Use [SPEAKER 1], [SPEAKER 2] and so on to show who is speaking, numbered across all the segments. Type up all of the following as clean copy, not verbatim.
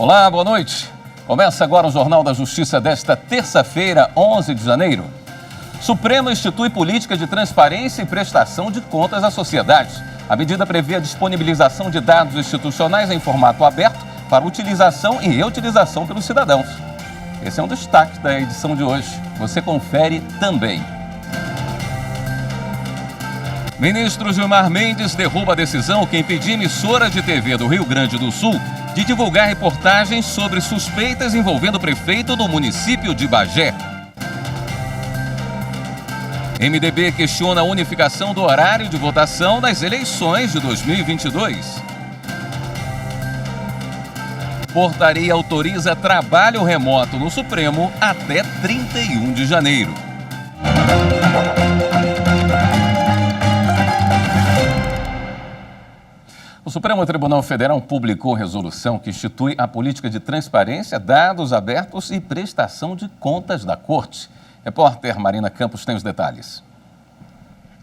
[SPEAKER 1] Olá, boa noite. Começa agora o Jornal da Justiça desta terça-feira, 11 de janeiro. Supremo institui política de transparência e prestação de contas à sociedade. A medida prevê a disponibilização de dados institucionais em formato aberto para utilização e reutilização pelos cidadãos. Esse é um destaque da edição de hoje. Você confere também. Ministro Gilmar Mendes derruba a decisão que impedia emissoras de TV do Rio Grande do Sul de divulgar reportagens sobre suspeitas envolvendo o prefeito do município de Bagé. MDB questiona a unificação do horário de votação nas eleições de 2022. Portaria autoriza trabalho remoto no Supremo até 31 de janeiro. O Supremo Tribunal Federal publicou resolução que institui a política de transparência, dados abertos e prestação de contas da Corte. Repórter Marina Campos tem os detalhes.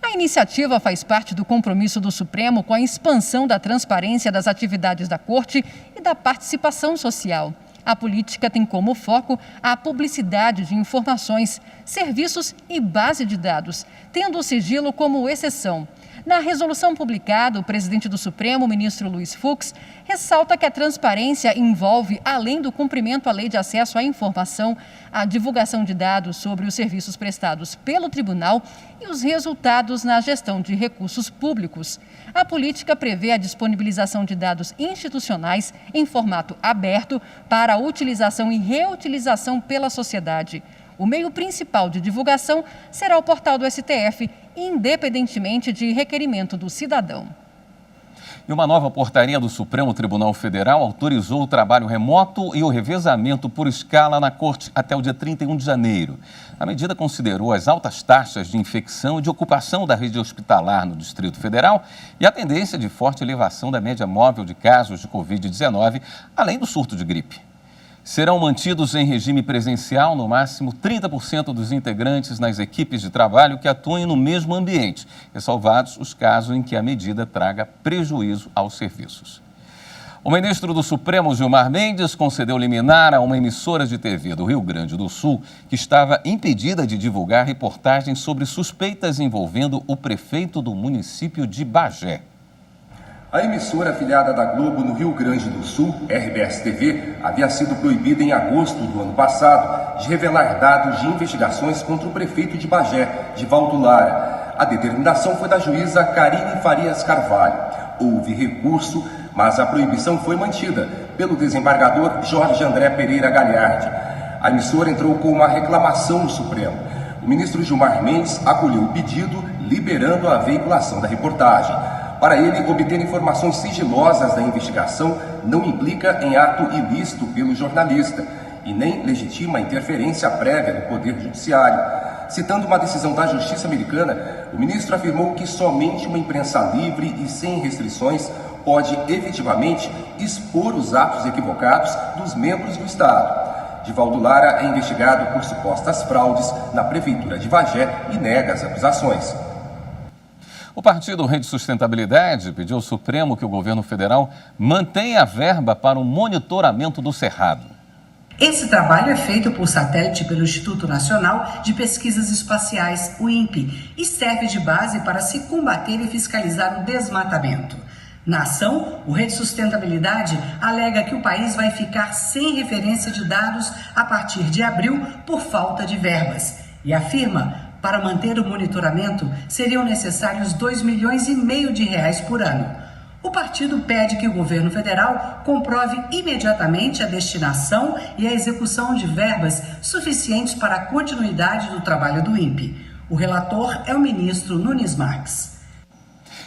[SPEAKER 2] A iniciativa faz parte do compromisso do Supremo com a expansão da transparência das atividades da Corte e da participação social. A política tem como foco a publicidade de informações, serviços e base de dados, tendo o sigilo como exceção. Na resolução publicada, o presidente do Supremo, o ministro Luiz Fux, ressalta que a transparência envolve, além do cumprimento à lei de acesso à informação, a divulgação de dados sobre os serviços prestados pelo tribunal e os resultados na gestão de recursos públicos. A política prevê a disponibilização de dados institucionais em formato aberto para a utilização e reutilização pela sociedade. O meio principal de divulgação será o portal do STF, independentemente de requerimento do cidadão.
[SPEAKER 1] E uma nova portaria do Supremo Tribunal Federal autorizou o trabalho remoto e o revezamento por escala na Corte até o dia 31 de janeiro. A medida considerou as altas taxas de infecção e de ocupação da rede hospitalar no Distrito Federal e a tendência de forte elevação da média móvel de casos de Covid-19, além do surto de gripe. Serão mantidos em regime presencial, no máximo 30% dos integrantes nas equipes de trabalho que atuem no mesmo ambiente, ressalvados os casos em que a medida traga prejuízo aos serviços. O ministro do Supremo, Gilmar Mendes, concedeu liminar a uma emissora de TV do Rio Grande do Sul que estava impedida de divulgar reportagens sobre suspeitas envolvendo o prefeito do município de Bagé.
[SPEAKER 3] A emissora afiliada da Globo no Rio Grande do Sul, RBS-TV, havia sido proibida em agosto do ano passado de revelar dados de investigações contra o prefeito de Bagé, Divaldo Lara. A determinação foi da juíza Karine Farias Carvalho. Houve recurso, mas a proibição foi mantida pelo desembargador Jorge André Pereira Galhardi. A emissora entrou com uma reclamação no Supremo. O ministro Gilmar Mendes acolheu o pedido, liberando a veiculação da reportagem. Para ele, obter informações sigilosas da investigação não implica em ato ilícito pelo jornalista e nem legitima interferência prévia do Poder Judiciário. Citando uma decisão da Justiça americana, o ministro afirmou que somente uma imprensa livre e sem restrições pode efetivamente expor os atos equivocados dos membros do Estado. Divaldo Lara é investigado por supostas fraudes na Prefeitura de Bagé e nega as acusações.
[SPEAKER 1] O partido Rede Sustentabilidade pediu ao Supremo que o governo federal mantenha a verba para o monitoramento do Cerrado.
[SPEAKER 4] Esse trabalho é feito por satélite pelo Instituto Nacional de Pesquisas Espaciais, o INPE, e serve de base para se combater e fiscalizar o desmatamento. Na ação, o Rede Sustentabilidade alega que o país vai ficar sem referência de dados a partir de abril por falta de verbas e afirma: para manter o monitoramento, seriam necessários R$2,5 milhões por ano. O partido pede que o governo federal comprove imediatamente a destinação e a execução de verbas suficientes para a continuidade do trabalho do INPE. O relator é o ministro Nunes Marques.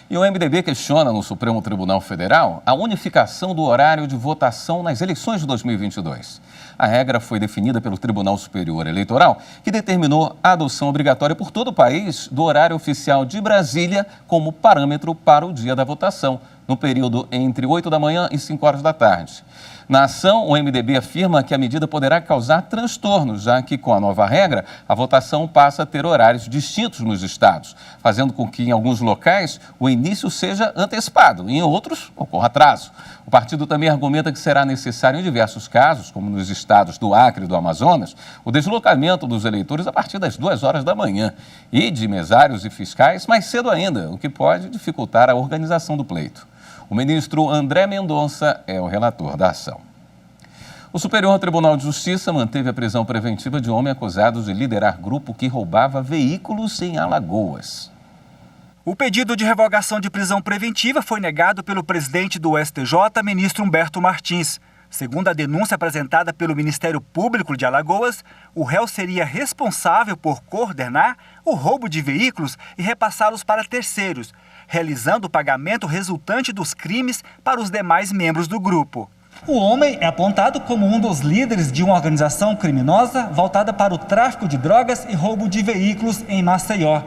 [SPEAKER 1] E o MDB questiona no Supremo Tribunal Federal a unificação do horário de votação nas eleições de 2022. A regra foi definida pelo Tribunal Superior Eleitoral, que determinou a adoção obrigatória por todo o país do horário oficial de Brasília como parâmetro para o dia da votação, no período entre 8 da manhã e 5 horas da tarde. Na ação, o MDB afirma que a medida poderá causar transtornos, já que, com a nova regra, a votação passa a ter horários distintos nos estados, fazendo com que, em alguns locais, o início seja antecipado e, em outros, ocorra atraso. O partido também argumenta que será necessário, em diversos casos, como nos estados do Acre e do Amazonas, o deslocamento dos eleitores a partir das 2 horas da manhã e de mesários e fiscais mais cedo ainda, o que pode dificultar a organização do pleito. O ministro André Mendonça é o relator da ação. O Superior Tribunal de Justiça manteve a prisão preventiva de um homem acusado de liderar grupo que roubava veículos em Alagoas.
[SPEAKER 5] O pedido de revogação de prisão preventiva foi negado pelo presidente do STJ, ministro Humberto Martins. Segundo a denúncia apresentada pelo Ministério Público de Alagoas, o réu seria responsável por coordenar o roubo de veículos e repassá-los para terceiros, realizando o pagamento resultante dos crimes para os demais membros do grupo.
[SPEAKER 6] O homem é apontado como um dos líderes de uma organização criminosa voltada para o tráfico de drogas e roubo de veículos em Maceió.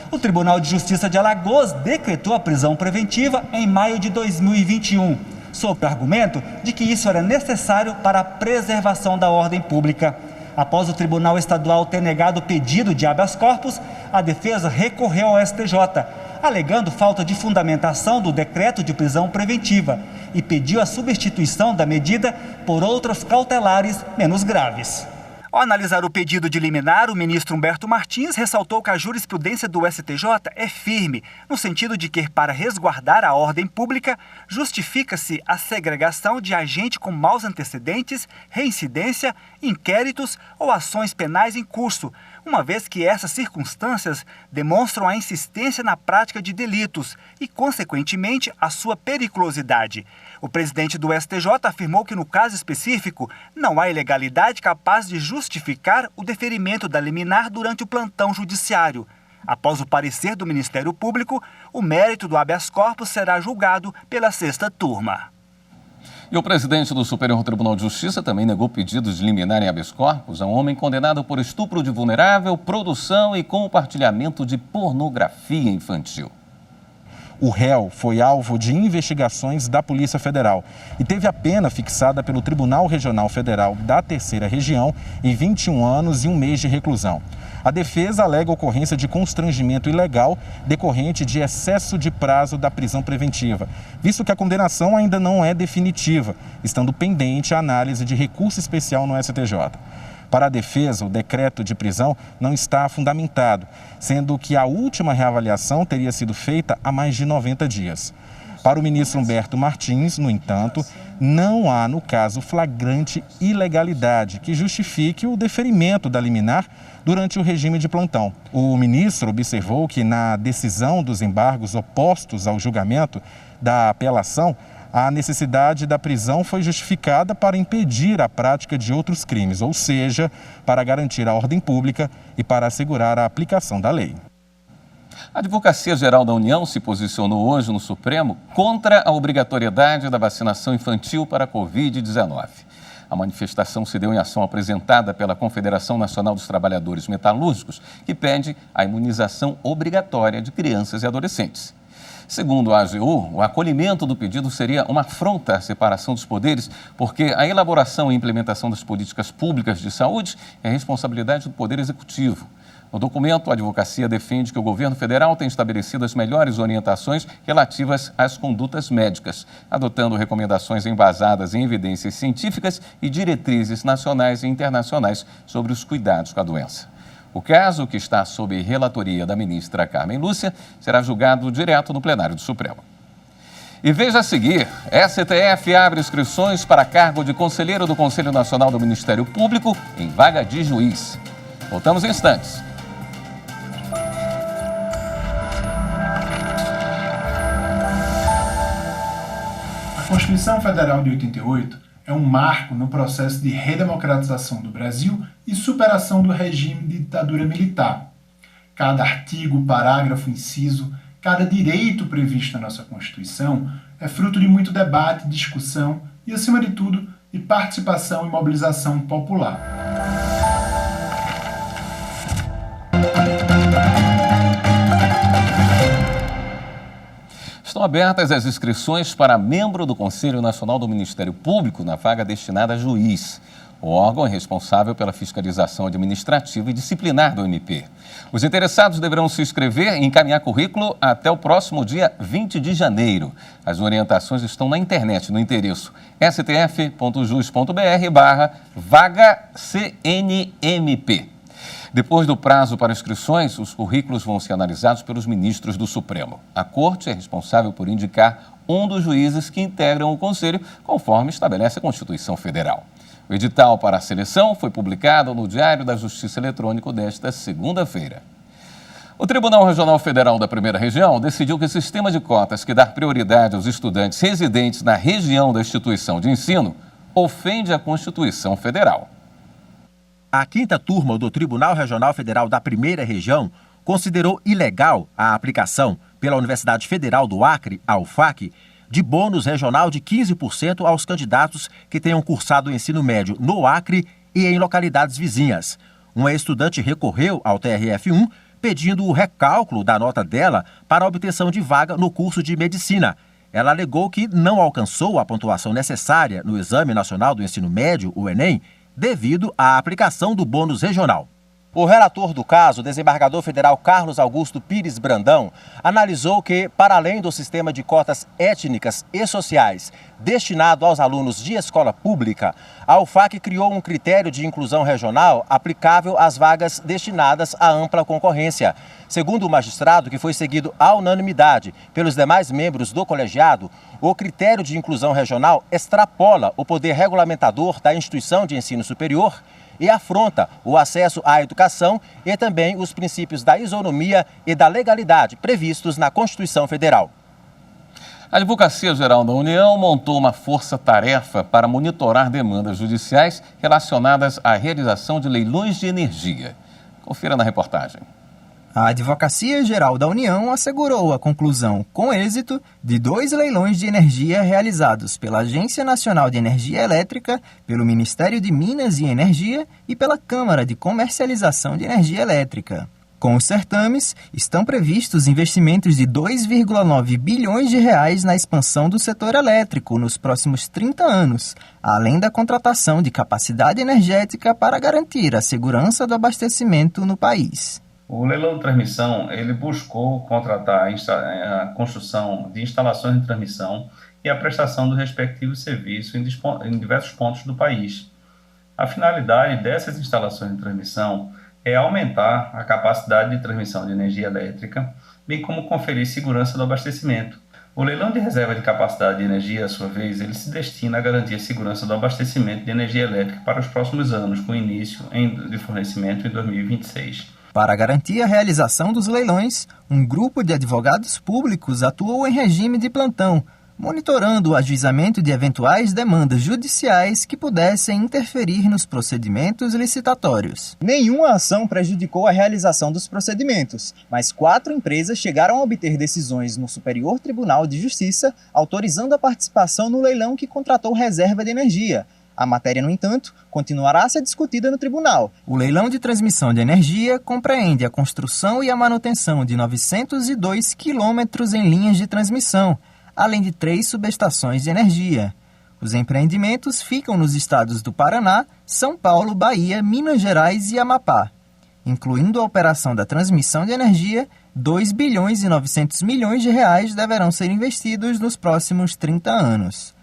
[SPEAKER 6] O Tribunal de Justiça de Alagoas decretou a prisão preventiva em maio de 2021, sob o argumento de que isso era necessário para a preservação da ordem pública. Após o Tribunal Estadual ter negado o pedido de habeas corpus, a defesa recorreu ao STJ, alegando falta de fundamentação do decreto de prisão preventiva e pediu a substituição da medida por outras cautelares menos graves.
[SPEAKER 5] Ao analisar o pedido de liminar, o ministro Humberto Martins ressaltou que a jurisprudência do STJ é firme, no sentido de que, para resguardar a ordem pública, justifica-se a segregação de agente com maus antecedentes, reincidência, inquéritos ou ações penais em curso, uma vez que essas circunstâncias demonstram a insistência na prática de delitos e, consequentemente, a sua periculosidade. O presidente do STJ afirmou que, no caso específico, não há ilegalidade capaz de justificar o deferimento da liminar durante o plantão judiciário. Após o parecer do Ministério Público, o mérito do habeas corpus será julgado pela 6ª turma.
[SPEAKER 1] E o presidente do Superior Tribunal de Justiça também negou pedidos de liminar em habeas corpus a um homem condenado por estupro de vulnerável, produção e compartilhamento de pornografia infantil.
[SPEAKER 7] O réu foi alvo de investigações da Polícia Federal e teve a pena fixada pelo Tribunal Regional Federal da 3ª Região em 21 anos e 1 mês de reclusão. A defesa alega ocorrência de constrangimento ilegal decorrente de excesso de prazo da prisão preventiva, visto que a condenação ainda não é definitiva, estando pendente a análise de recurso especial no STJ. Para a defesa, o decreto de prisão não está fundamentado, sendo que a última reavaliação teria sido feita há mais de 90 dias. Para o ministro Humberto Martins, no entanto, não há, no caso, flagrante ilegalidade que justifique o deferimento da liminar durante o regime de plantão. O ministro observou que, na decisão dos embargos opostos ao julgamento da apelação, a necessidade da prisão foi justificada para impedir a prática de outros crimes, ou seja, para garantir a ordem pública e para assegurar a aplicação da lei.
[SPEAKER 1] A Advocacia Geral da União se posicionou hoje no Supremo contra a obrigatoriedade da vacinação infantil para a Covid-19. A manifestação se deu em ação apresentada pela Confederação Nacional dos Trabalhadores Metalúrgicos, que pede a imunização obrigatória de crianças e adolescentes. Segundo a AGU, o acolhimento do pedido seria uma afronta à separação dos poderes, porque a elaboração e implementação das políticas públicas de saúde é responsabilidade do Poder Executivo. No documento, a advocacia defende que o governo federal tem estabelecido as melhores orientações relativas às condutas médicas, adotando recomendações embasadas em evidências científicas e diretrizes nacionais e internacionais sobre os cuidados com a doença. O caso, que está sob relatoria da ministra Carmen Lúcia, será julgado direto no plenário do Supremo. E veja a seguir, STF abre inscrições para cargo de conselheiro do Conselho Nacional do Ministério Público em vaga de juiz. Voltamos em instantes.
[SPEAKER 8] A Constituição Federal de 88 é um marco no processo de redemocratização do Brasil e superação do regime de ditadura militar. Cada artigo, parágrafo, inciso, cada direito previsto na nossa Constituição é fruto de muito debate, discussão e, acima de tudo, de participação e mobilização popular.
[SPEAKER 1] Estão abertas as inscrições para membro do Conselho Nacional do Ministério Público na vaga destinada a juiz. O órgão é responsável pela fiscalização administrativa e disciplinar do MP. Os interessados deverão se inscrever e encaminhar currículo até o próximo dia 20 de janeiro. As orientações estão na internet, no endereço stf.jus.br/vaga-CNMP. Depois do prazo para inscrições, os currículos vão ser analisados pelos ministros do Supremo. A Corte é responsável por indicar um dos juízes que integram o Conselho, conforme estabelece a Constituição Federal. O edital para a seleção foi publicado no Diário da Justiça Eletrônico desta segunda-feira. O Tribunal Regional Federal da Primeira Região decidiu que o sistema de cotas que dá prioridade aos estudantes residentes na região da instituição de ensino ofende a Constituição Federal.
[SPEAKER 9] A quinta turma do Tribunal Regional Federal da Primeira Região considerou ilegal a aplicação pela Universidade Federal do Acre, a UFAC, de bônus regional de 15% aos candidatos que tenham cursado o ensino médio no Acre e em localidades vizinhas. Uma estudante recorreu ao TRF1 pedindo o recálculo da nota dela para a obtenção de vaga no curso de medicina. Ela alegou que não alcançou a pontuação necessária no Exame Nacional do Ensino Médio, o Enem, devido à aplicação do bônus regional. O relator do caso, o desembargador federal Carlos Augusto Pires Brandão, analisou que, para além do sistema de cotas étnicas e sociais destinado aos alunos de escola pública, a UFAC criou um critério de inclusão regional aplicável às vagas destinadas à ampla concorrência. Segundo o magistrado, que foi seguido à unanimidade pelos demais membros do colegiado, o critério de inclusão regional extrapola o poder regulamentador da instituição de ensino superior e afronta o acesso à educação e também os princípios da isonomia e da legalidade previstos na Constituição Federal.
[SPEAKER 1] A Advocacia Geral da União montou uma força-tarefa para monitorar demandas judiciais relacionadas à realização de leilões de energia. Confira na reportagem.
[SPEAKER 10] A Advocacia Geral da União assegurou a conclusão, com êxito, de 2 leilões de energia realizados pela Agência Nacional de Energia Elétrica, pelo Ministério de Minas e Energia e pela Câmara de Comercialização de Energia Elétrica. Com os certames, estão previstos investimentos de 2,9 bilhões de reais na expansão do setor elétrico nos próximos 30 anos, além da contratação de capacidade energética para garantir a segurança do abastecimento no país.
[SPEAKER 11] O leilão de transmissão, ele buscou contratar a construção de instalações de transmissão e a prestação do respectivo serviço em diversos pontos do país. A finalidade dessas instalações de transmissão é aumentar a capacidade de transmissão de energia elétrica, bem como conferir segurança do abastecimento. O leilão de reserva de capacidade de energia, à sua vez, ele se destina a garantir a segurança do abastecimento de energia elétrica para os próximos anos, com início de fornecimento em 2026.
[SPEAKER 10] Para garantir a realização dos leilões, um grupo de advogados públicos atuou em regime de plantão, monitorando o ajuizamento de eventuais demandas judiciais que pudessem interferir nos procedimentos licitatórios.
[SPEAKER 12] Nenhuma ação prejudicou a realização dos procedimentos, mas 4 empresas chegaram a obter decisões no Superior Tribunal de Justiça autorizando a participação no leilão que contratou reserva de energia. A matéria, no entanto, continuará a ser discutida no tribunal.
[SPEAKER 10] O leilão de transmissão de energia compreende a construção e a manutenção de 902 quilômetros em linhas de transmissão, além de 3 subestações de energia. Os empreendimentos ficam nos estados do Paraná, São Paulo, Bahia, Minas Gerais e Amapá. Incluindo a operação da transmissão de energia, 2 bilhões e 900 milhões de reais deverão ser investidos nos próximos 30 anos.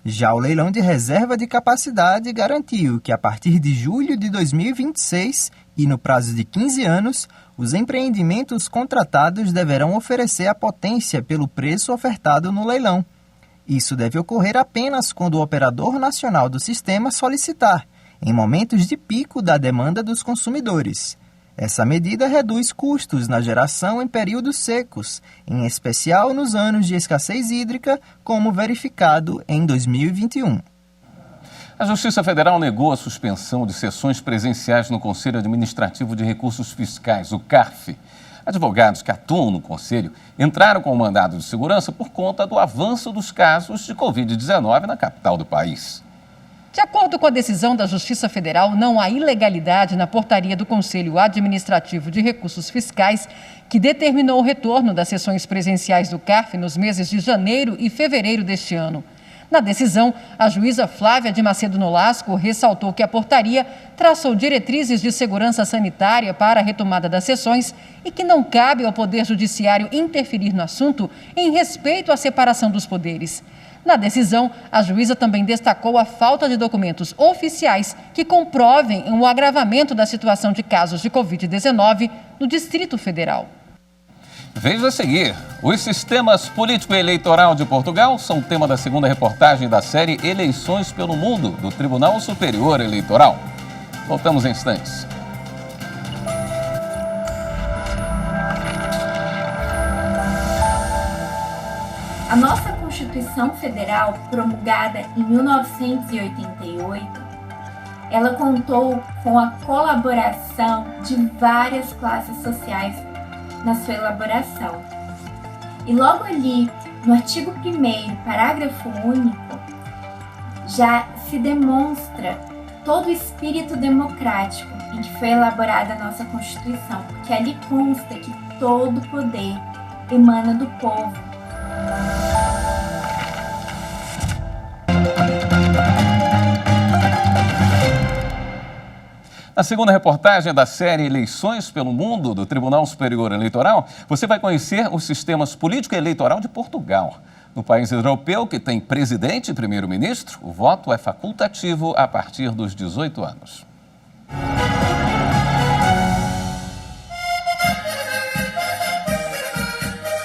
[SPEAKER 10] Já o leilão de reserva de capacidade garantiu que, a partir de julho de 2026 e no prazo de 15 anos, os empreendimentos contratados deverão oferecer a potência pelo preço ofertado no leilão. Isso deve ocorrer apenas quando o operador nacional do sistema solicitar, em momentos de pico da demanda dos consumidores. Essa medida reduz custos na geração em períodos secos, em especial nos anos de escassez hídrica, como verificado em 2021.
[SPEAKER 1] A Justiça Federal negou a suspensão de sessões presenciais no Conselho Administrativo de Recursos Fiscais, o CARF. Advogados que atuam no Conselho entraram com o mandado de segurança por conta do avanço dos casos de Covid-19 na capital do país.
[SPEAKER 2] De acordo com a decisão da Justiça Federal, não há ilegalidade na portaria do Conselho Administrativo de Recursos Fiscais, que determinou o retorno das sessões presenciais do CARF nos meses de janeiro e fevereiro deste ano. Na decisão, a juíza Flávia de Macedo Nolasco ressaltou que a portaria traçou diretrizes de segurança sanitária para a retomada das sessões e que não cabe ao Poder Judiciário interferir no assunto em respeito à separação dos poderes. Na decisão, a juíza também destacou a falta de documentos oficiais que comprovem o agravamento da situação de casos de Covid-19 no Distrito Federal.
[SPEAKER 1] Veja a seguir, os sistemas político e eleitoral de Portugal são tema da segunda reportagem da série Eleições pelo Mundo, do Tribunal Superior Eleitoral. Voltamos em instantes.
[SPEAKER 13] A nossa Constituição Federal, promulgada em 1988, ela contou com a colaboração de várias classes sociais na sua elaboração. E logo ali, no artigo 1º, parágrafo único, já se demonstra todo o espírito democrático em que foi elaborada a nossa Constituição, porque ali consta que todo poder emana do povo.
[SPEAKER 1] Na segunda reportagem da série Eleições pelo Mundo, do Tribunal Superior Eleitoral, você vai conhecer os sistemas político e eleitoral de Portugal. No país europeu, que tem presidente e primeiro-ministro, o voto é facultativo a partir dos 18 anos.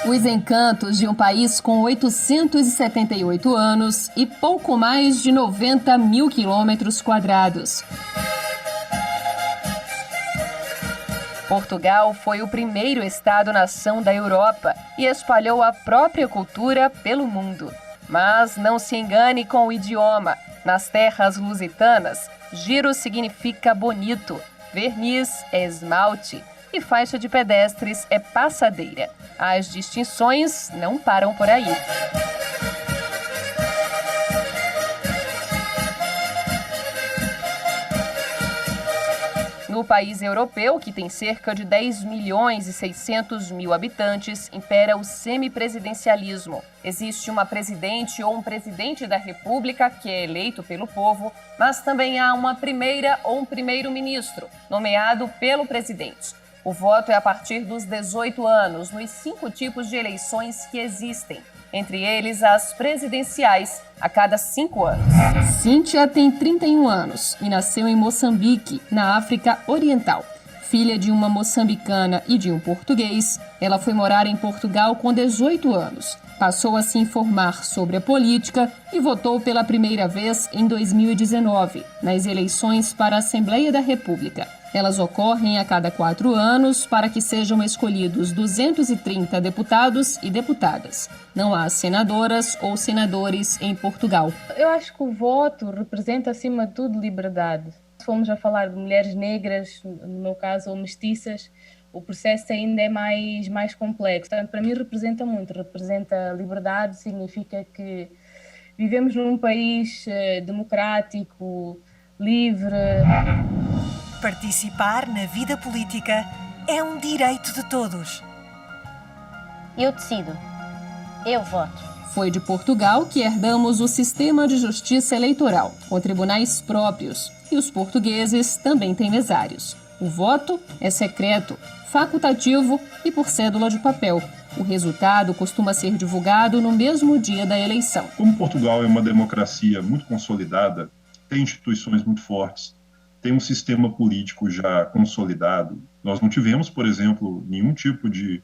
[SPEAKER 14] Os encantos de um país com 878 anos e pouco mais de 90 mil quilômetros quadrados. Portugal foi o primeiro Estado-nação da Europa e espalhou a própria cultura pelo mundo. Mas não se engane com o idioma. Nas terras lusitanas, giro significa bonito, verniz é esmalte e faixa de pedestres é passadeira. As distinções não param por aí. No país europeu, que tem cerca de 10 milhões e 600 mil habitantes, impera o semipresidencialismo. Existe uma presidente ou um presidente da República que é eleito pelo povo, mas também há uma primeira ou um primeiro-ministro, nomeado pelo presidente. O voto é a partir dos 18 anos, nos 5 tipos de eleições que existem. Entre eles, as presidenciais, a cada 5 anos. Cíntia tem 31 anos e nasceu em Moçambique, na África Oriental. Filha de uma moçambicana e de um português, ela foi morar em Portugal com 18 anos. Passou a se informar sobre a política e votou pela primeira vez em 2019, nas eleições para a Assembleia da República. Elas ocorrem a cada 4 anos para que sejam escolhidos 230 deputados e deputadas. Não há senadoras ou senadores em Portugal.
[SPEAKER 15] Eu acho que o voto representa, acima de tudo, liberdade. Se formos a falar de mulheres negras, no meu caso, ou mestiças, o processo ainda é mais complexo. Portanto, para mim representa muito, representa liberdade, significa que vivemos num país democrático, livre.
[SPEAKER 16] Participar na vida política é um direito de todos.
[SPEAKER 17] Eu decido. Eu voto.
[SPEAKER 14] Foi de Portugal que herdamos o sistema de justiça eleitoral, com tribunais próprios, e os portugueses também têm mesários. O voto é secreto, facultativo e por cédula de papel. O resultado costuma ser divulgado no mesmo dia da eleição.
[SPEAKER 18] Como Portugal é uma democracia muito consolidada, tem instituições muito fortes, tem um sistema político já consolidado. Nós não tivemos, por exemplo, nenhum tipo de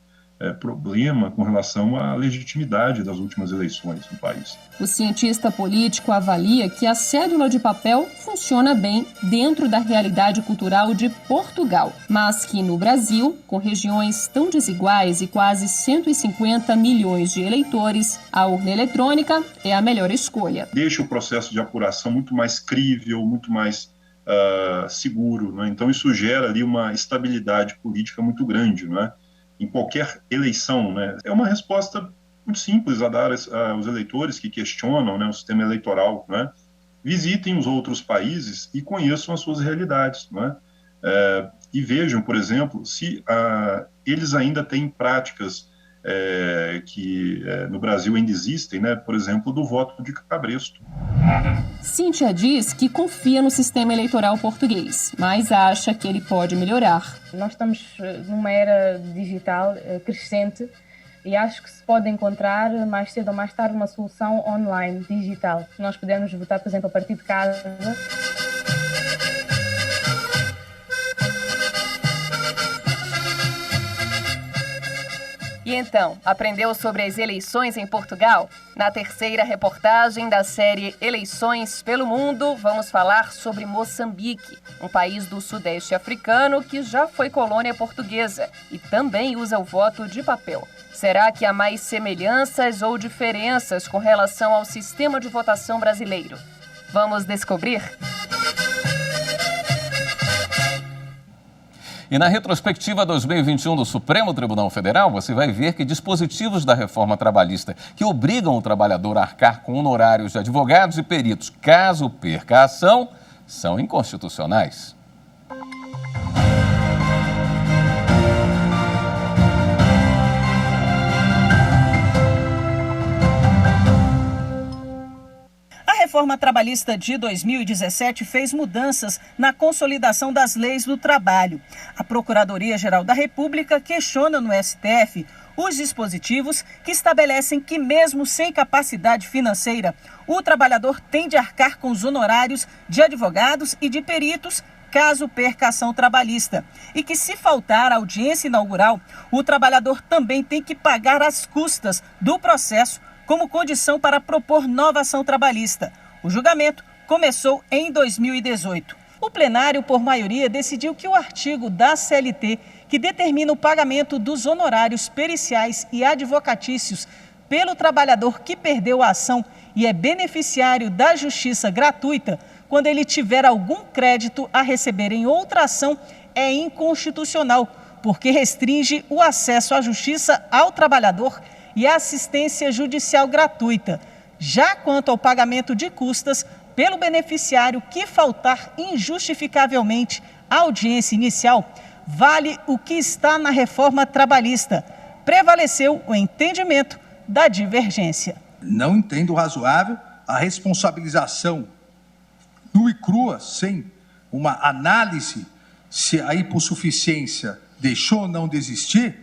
[SPEAKER 18] problema com relação à legitimidade das últimas eleições no país.
[SPEAKER 14] O cientista político avalia que a cédula de papel funciona bem dentro da realidade cultural de Portugal, mas que no Brasil, com regiões tão desiguais e quase 150 milhões de eleitores, a urna eletrônica é a melhor escolha.
[SPEAKER 18] Deixa o processo de apuração muito mais crível, muito mais seguro, né? Então isso gera ali uma estabilidade política muito grande, não é? Em qualquer eleição, né? É uma resposta muito simples a dar aos eleitores que questionam, né, o sistema eleitoral, né? visitem os outros países e conheçam as suas realidades, né? E vejam, por exemplo, se eles ainda têm práticas que no Brasil ainda existem, né? Por exemplo, do voto de cabresto.
[SPEAKER 14] Cíntia diz que confia no sistema eleitoral português, mas acha que ele pode melhorar.
[SPEAKER 15] Nós estamos numa era digital crescente e acho que se pode encontrar mais cedo ou mais tarde uma solução online, digital. Nós podemos votar, por exemplo, a partir de casa.
[SPEAKER 14] E então, aprendeu sobre as eleições em Portugal? Na terceira reportagem da série Eleições pelo Mundo, vamos falar sobre Moçambique, um país do sudeste africano que já foi colônia portuguesa e também usa o voto de papel. Será que há mais semelhanças ou diferenças com relação ao sistema de votação brasileiro? Vamos descobrir?
[SPEAKER 1] E na retrospectiva 2021 do Supremo Tribunal Federal, você vai ver que dispositivos da reforma trabalhista que obrigam o trabalhador a arcar com honorários de advogados e peritos caso perca a ação, são inconstitucionais.
[SPEAKER 19] A reforma trabalhista de 2017 fez mudanças na consolidação das leis do trabalho. A Procuradoria-Geral da República questiona no STF os dispositivos que estabelecem que, mesmo sem capacidade financeira, o trabalhador tem de arcar com os honorários de advogados e de peritos caso perca a ação trabalhista. E que, se faltar a audiência inaugural, o trabalhador também tem que pagar as custas do processo como condição para propor nova ação trabalhista. O julgamento começou em 2018. O plenário, por maioria, decidiu que o artigo da CLT, que determina o pagamento dos honorários periciais e advocatícios pelo trabalhador que perdeu a ação e é beneficiário da justiça gratuita, quando ele tiver algum crédito a receber em outra ação, é inconstitucional, porque restringe o acesso à justiça ao trabalhador e à assistência judicial gratuita. Já quanto ao pagamento de custas pelo beneficiário que faltar injustificavelmente à audiência inicial, vale o que está na reforma trabalhista. Prevaleceu o entendimento da divergência.
[SPEAKER 20] Não entendo razoável a responsabilização nua e crua, sem uma análise se a hipossuficiência deixou ou não de existir,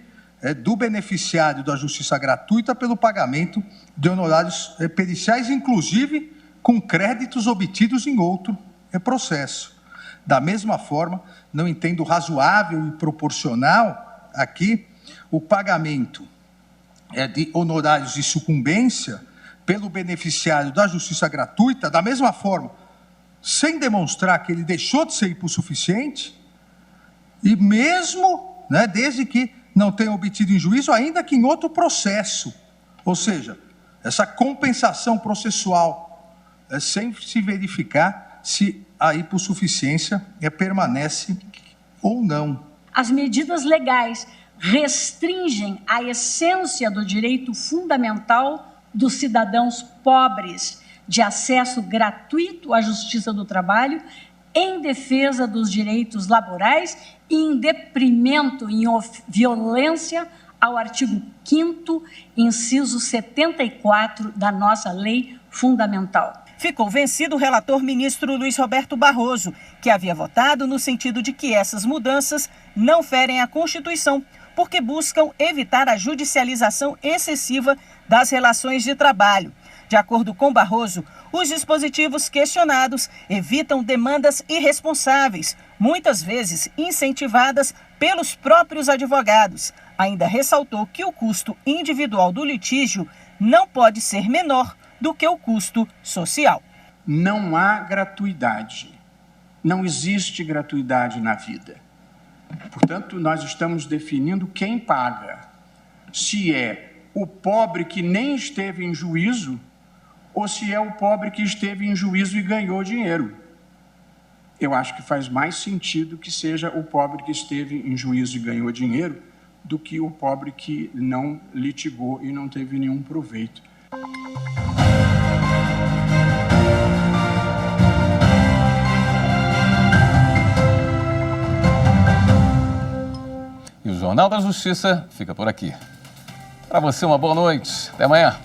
[SPEAKER 20] do beneficiário da justiça gratuita pelo pagamento de honorários periciais, inclusive com créditos obtidos em outro processo. Da mesma forma, não entendo razoável e proporcional aqui o pagamento de honorários de sucumbência pelo beneficiário da justiça gratuita, da mesma forma, sem demonstrar que ele deixou de ser hipossuficiente, e mesmo, desde que não tenha obtido em juízo, ainda que em outro processo. Ou seja, essa compensação processual, sem se verificar se a hipossuficiência permanece ou não.
[SPEAKER 21] As medidas legais restringem a essência do direito fundamental dos cidadãos pobres de acesso gratuito à justiça do trabalho, em defesa dos direitos laborais e em deprimento, em violência ao artigo 5º, inciso 74 da nossa lei fundamental.
[SPEAKER 19] Ficou vencido o relator ministro Luiz Roberto Barroso, que havia votado no sentido de que essas mudanças não ferem a Constituição, porque buscam evitar a judicialização excessiva das relações de trabalho. De acordo com Barroso, os dispositivos questionados evitam demandas irresponsáveis, muitas vezes incentivadas pelos próprios advogados. Ainda ressaltou que o custo individual do litígio não pode ser menor do que o custo social.
[SPEAKER 22] Não há gratuidade. Não existe gratuidade na vida. Portanto, nós estamos definindo quem paga. Se é o pobre que nem esteve em juízo, ou se é o pobre que esteve em juízo e ganhou dinheiro. Eu acho que faz mais sentido que seja o pobre que esteve em juízo e ganhou dinheiro do que o pobre que não litigou e não teve nenhum proveito.
[SPEAKER 1] E o Jornal da Justiça fica por aqui. Para você, uma boa noite. Até amanhã.